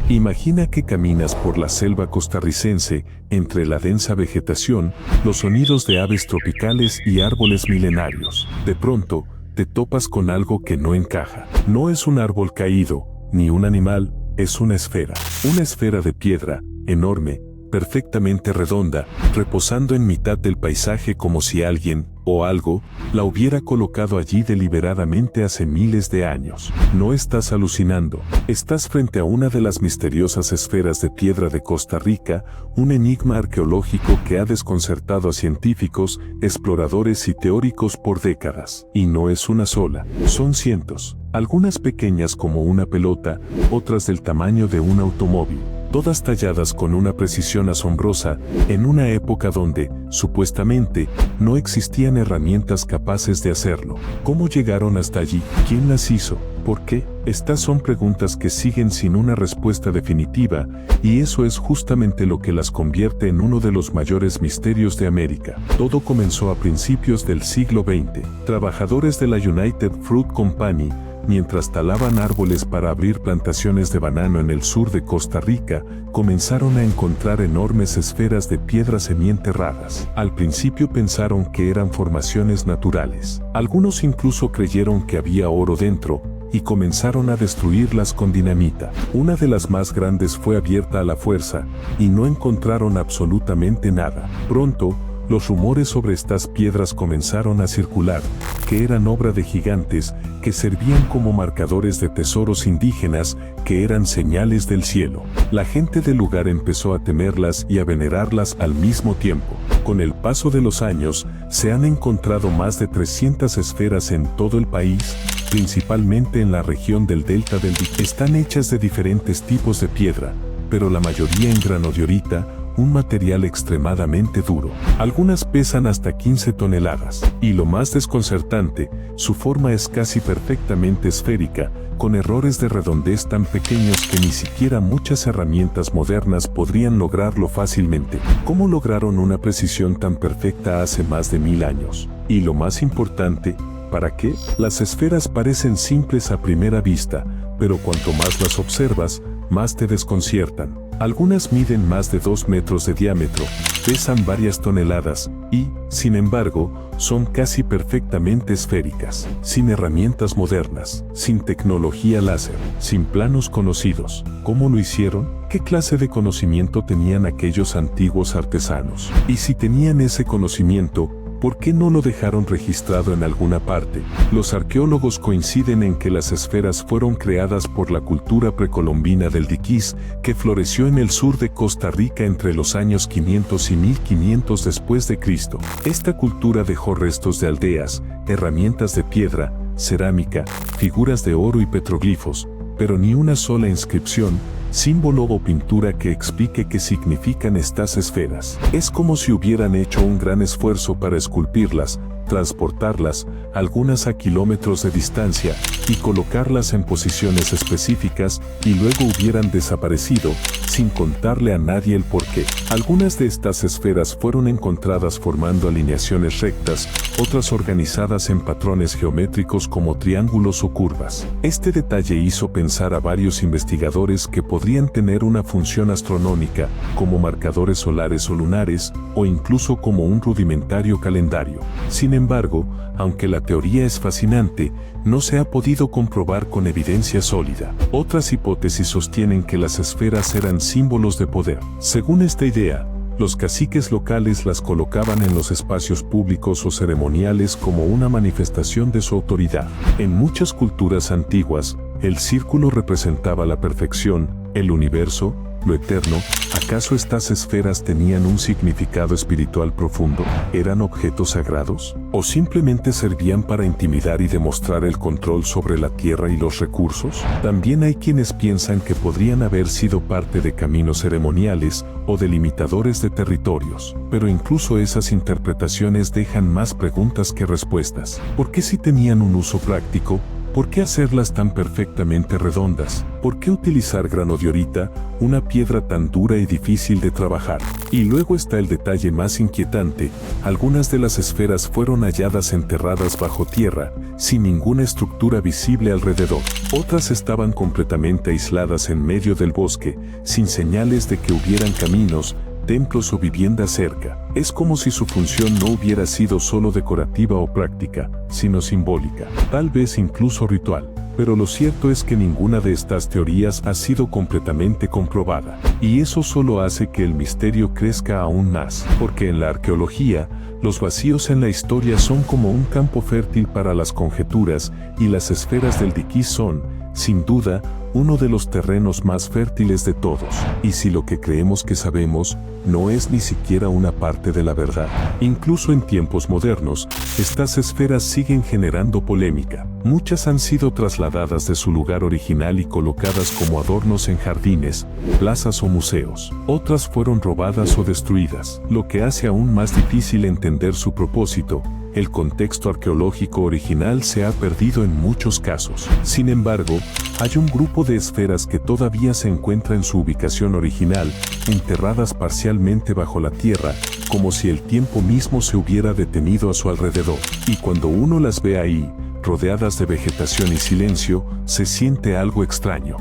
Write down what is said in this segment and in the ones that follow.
Imagina que caminas por la selva costarricense, entre la densa vegetación, los sonidos de aves tropicales y árboles milenarios. De pronto, te topas con algo que no encaja. No es un árbol caído, ni un animal, es una esfera. Una esfera de piedra, enorme, perfectamente redonda, reposando en mitad del paisaje como si alguien, o algo, la hubiera colocado allí deliberadamente hace miles de años. No estás alucinando, estás frente a una de las misteriosas esferas de piedra de Costa Rica, un enigma arqueológico que ha desconcertado a científicos, exploradores y teóricos por décadas. Y no es una sola, son cientos, algunas pequeñas como una pelota, otras del tamaño de un automóvil. Todas talladas con una precisión asombrosa, en una época donde, supuestamente, no existían herramientas capaces de hacerlo. ¿Cómo llegaron hasta allí? ¿Quién las hizo? ¿Por qué? Estas son preguntas que siguen sin una respuesta definitiva, y eso es justamente lo que las convierte en uno de los mayores misterios de América. Todo comenzó a principios del siglo XX. Trabajadores de la United Fruit Company, mientras talaban árboles para abrir plantaciones de banano en el sur de Costa Rica, comenzaron a encontrar enormes esferas de piedra semienterradas. Al principio pensaron que eran formaciones naturales. Algunos incluso creyeron que había oro dentro, y comenzaron a destruirlas con dinamita. Una de las más grandes fue abierta a la fuerza, y no encontraron absolutamente nada. Pronto, los rumores sobre estas piedras comenzaron a circular, que eran obra de gigantes, que servían como marcadores de tesoros indígenas, que eran señales del cielo. La gente del lugar empezó a temerlas y a venerarlas al mismo tiempo. Con el paso de los años, se han encontrado más de 300 esferas en todo el país, principalmente en la región del delta del Dique. Están hechas de diferentes tipos de piedra, pero la mayoría en granodiorita, un material extremadamente duro. Algunas pesan hasta 15 toneladas. Y lo más desconcertante, su forma es casi perfectamente esférica, con errores de redondez tan pequeños que ni siquiera muchas herramientas modernas podrían lograrlo fácilmente. ¿Cómo lograron una precisión tan perfecta hace más de 1000 años? Y lo más importante, ¿para qué? Las esferas parecen simples a primera vista, pero cuanto más las observas, más te desconciertan. Algunas miden más de 2 metros de diámetro, pesan varias toneladas y, sin embargo, son casi perfectamente esféricas, sin herramientas modernas, sin tecnología láser, sin planos conocidos. ¿Cómo lo hicieron? ¿Qué clase de conocimiento tenían aquellos antiguos artesanos? Y si tenían ese conocimiento, ¿por qué no lo dejaron registrado en alguna parte? Los arqueólogos coinciden en que las esferas fueron creadas por la cultura precolombina del Diquís, que floreció en el sur de Costa Rica entre los años 500 y 1500 después de Cristo. Esta cultura dejó restos de aldeas, herramientas de piedra, cerámica, figuras de oro y petroglifos, pero ni una sola inscripción, símbolo o pintura que explique qué significan estas esferas. Es como si hubieran hecho un gran esfuerzo para esculpirlas, transportarlas, algunas a kilómetros de distancia, y colocarlas en posiciones específicas, y luego hubieran desaparecido, sin contarle a nadie el porqué. Algunas de estas esferas fueron encontradas formando alineaciones rectas, otras organizadas en patrones geométricos como triángulos o curvas. Este detalle hizo pensar a varios investigadores que podrían tener una función astronómica, como marcadores solares o lunares, o incluso como un rudimentario calendario. Sin embargo, aunque la teoría es fascinante, no se ha podido comprobar con evidencia sólida. Otras hipótesis sostienen que las esferas eran símbolos de poder. Según esta idea, los caciques locales las colocaban en los espacios públicos o ceremoniales como una manifestación de su autoridad. En muchas culturas antiguas, el círculo representaba la perfección, el universo, lo eterno. ¿Acaso estas esferas tenían un significado espiritual profundo? ¿Eran objetos sagrados? ¿O simplemente servían para intimidar y demostrar el control sobre la tierra y los recursos? También hay quienes piensan que podrían haber sido parte de caminos ceremoniales o delimitadores de territorios. Pero incluso esas interpretaciones dejan más preguntas que respuestas. ¿Por qué si tenían un uso práctico? ¿Por qué hacerlas tan perfectamente redondas? ¿Por qué utilizar granodiorita, una piedra tan dura y difícil de trabajar? Y luego está el detalle más inquietante: algunas de las esferas fueron halladas enterradas bajo tierra, sin ninguna estructura visible alrededor. Otras estaban completamente aisladas en medio del bosque, sin señales de que hubieran caminos, templos o viviendas cerca. Es como si su función no hubiera sido solo decorativa o práctica, sino simbólica, tal vez incluso ritual. Pero lo cierto es que ninguna de estas teorías ha sido completamente comprobada. Y eso solo hace que el misterio crezca aún más, porque en la arqueología, los vacíos en la historia son como un campo fértil para las conjeturas, y las esferas del Dikis son, sin duda, uno de los terrenos más fértiles de todos. Y si lo que creemos que sabemos no es ni siquiera una parte de la verdad, incluso en tiempos modernos, estas esferas siguen generando polémica. Muchas han sido trasladadas de su lugar original y colocadas como adornos en jardines, plazas o museos. Otras fueron robadas o destruidas, lo que hace aún más difícil entender su propósito. El contexto arqueológico original se ha perdido en muchos casos. Sin embargo, hay un grupo de esferas que todavía se encuentra en su ubicación original, enterradas parcialmente bajo la tierra, como si el tiempo mismo se hubiera detenido a su alrededor. Y cuando uno las ve ahí, rodeadas de vegetación y silencio, se siente algo extraño.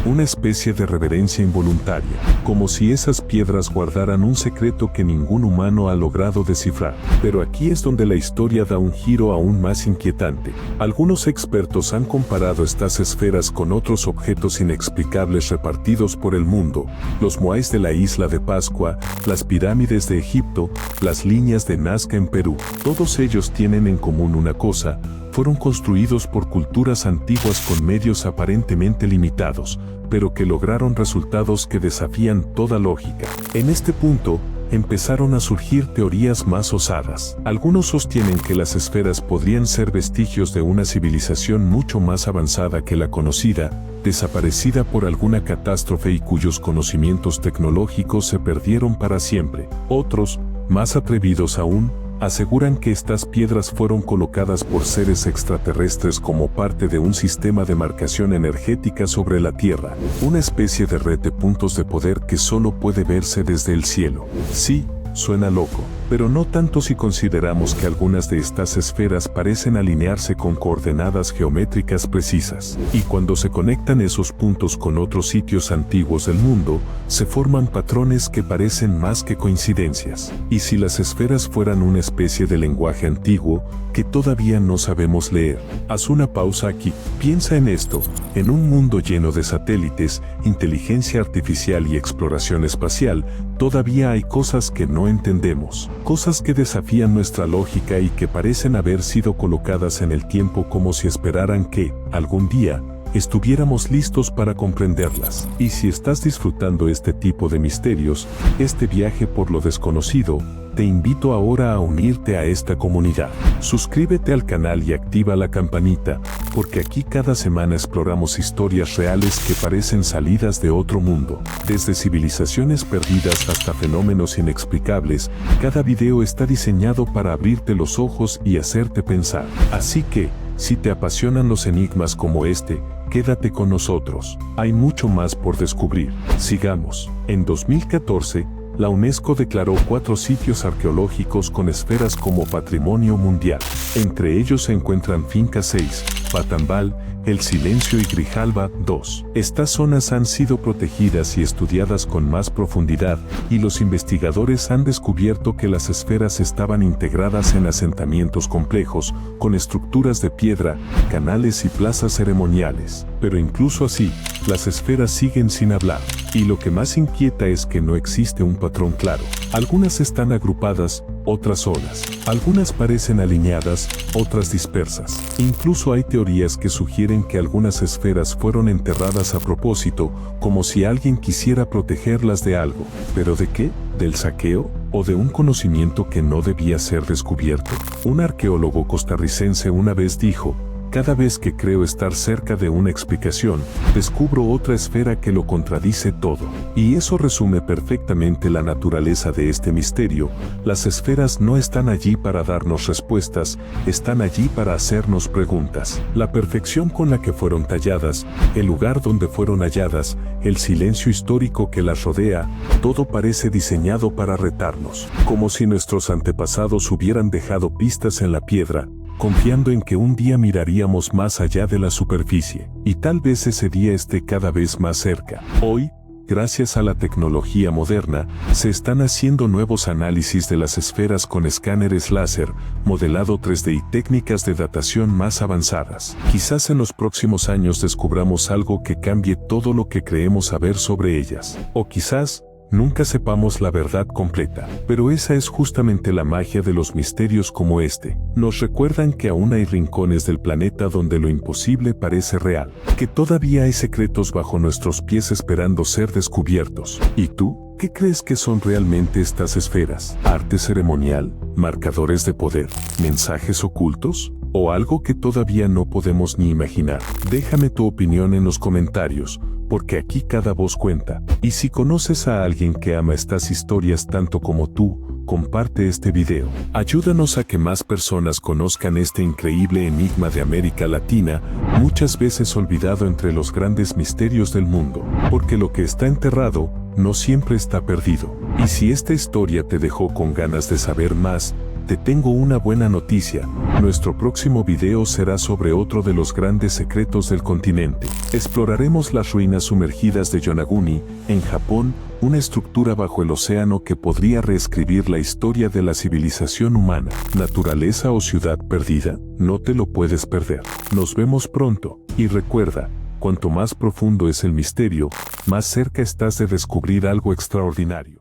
Una especie de reverencia involuntaria, como si esas piedras guardaran un secreto que ningún humano ha logrado descifrar. Pero aquí es donde la historia da un giro aún más inquietante. Algunos expertos han comparado estas esferas con otros objetos inexplicables repartidos por el mundo: los moais de la isla de Pascua, las pirámides de Egipto, las líneas de Nazca en Perú. Todos ellos tienen en común una cosa: fueron construidos por culturas antiguas con medios aparentemente limitados, pero que lograron resultados que desafían toda lógica. En este punto, empezaron a surgir teorías más osadas. Algunos sostienen que las esferas podrían ser vestigios de una civilización mucho más avanzada que la conocida, desaparecida por alguna catástrofe y cuyos conocimientos tecnológicos se perdieron para siempre. Otros, más atrevidos aún, aseguran que estas piedras fueron colocadas por seres extraterrestres como parte de un sistema de marcación energética sobre la Tierra, una especie de red de puntos de poder que solo puede verse desde el cielo. Sí, suena loco, pero no tanto si consideramos que algunas de estas esferas parecen alinearse con coordenadas geométricas precisas. Y cuando se conectan esos puntos con otros sitios antiguos del mundo, se forman patrones que parecen más que coincidencias. Y si las esferas fueran una especie de lenguaje antiguo, que todavía no sabemos leer. Haz una pausa aquí. Piensa en esto: en un mundo lleno de satélites, inteligencia artificial y exploración espacial, todavía hay cosas que no entendemos. Cosas que desafían nuestra lógica y que parecen haber sido colocadas en el tiempo como si esperaran que, algún día, estuviéramos listos para comprenderlas. Y si estás disfrutando este tipo de misterios, este viaje por lo desconocido, te invito ahora a unirte a esta comunidad. Suscríbete al canal y activa la campanita, porque aquí cada semana exploramos historias reales que parecen salidas de otro mundo. Desde civilizaciones perdidas hasta fenómenos inexplicables, cada video está diseñado para abrirte los ojos y hacerte pensar. Así que, si te apasionan los enigmas como este, quédate con nosotros. Hay mucho más por descubrir. Sigamos. En 2014, la UNESCO declaró 4 sitios arqueológicos con esferas como Patrimonio Mundial. Entre ellos se encuentran Finca 6, Patambal, El Silencio y Grijalba 2. Estas zonas han sido protegidas y estudiadas con más profundidad, y los investigadores han descubierto que las esferas estaban integradas en asentamientos complejos, con estructuras de piedra, canales y plazas ceremoniales. Pero incluso así, las esferas siguen sin hablar. Y lo que más inquieta es que no existe un patrón claro. Algunas están agrupadas, otras solas. Algunas parecen alineadas, otras dispersas. Incluso hay teorías que sugieren que algunas esferas fueron enterradas a propósito, como si alguien quisiera protegerlas de algo. ¿Pero de qué? ¿Del saqueo? ¿O de un conocimiento que no debía ser descubierto? Un arqueólogo costarricense una vez dijo: cada vez que creo estar cerca de una explicación, descubro otra esfera que lo contradice todo. Y eso resume perfectamente la naturaleza de este misterio. Las esferas no están allí para darnos respuestas, están allí para hacernos preguntas. La perfección con la que fueron talladas, el lugar donde fueron halladas, el silencio histórico que las rodea, todo parece diseñado para retarnos. Como si nuestros antepasados hubieran dejado pistas en la piedra, confiando en que un día miraríamos más allá de la superficie, y tal vez ese día esté cada vez más cerca. Hoy, gracias a la tecnología moderna, se están haciendo nuevos análisis de las esferas con escáneres láser, modelado 3D y técnicas de datación más avanzadas. Quizás en los próximos años descubramos algo que cambie todo lo que creemos saber sobre ellas. O quizás nunca sepamos la verdad completa. Pero esa es justamente la magia de los misterios como este. Nos recuerdan que aún hay rincones del planeta donde lo imposible parece real. Que todavía hay secretos bajo nuestros pies esperando ser descubiertos. ¿Y tú? ¿Qué crees que son realmente estas esferas? ¿Arte ceremonial? ¿Marcadores de poder? ¿Mensajes ocultos? ¿O algo que todavía no podemos ni imaginar? Déjame tu opinión en los comentarios, porque aquí cada voz cuenta. Y si conoces a alguien que ama estas historias tanto como tú, comparte este video. Ayúdanos a que más personas conozcan este increíble enigma de América Latina, muchas veces olvidado entre los grandes misterios del mundo. Porque lo que está enterrado, no siempre está perdido. Y si esta historia te dejó con ganas de saber más, te tengo una buena noticia. Nuestro próximo video será sobre otro de los grandes secretos del continente. Exploraremos las ruinas sumergidas de Yonaguni, en Japón, una estructura bajo el océano que podría reescribir la historia de la civilización humana. ¿Naturaleza o ciudad perdida? No te lo puedes perder. Nos vemos pronto, y recuerda, cuanto más profundo es el misterio, más cerca estás de descubrir algo extraordinario.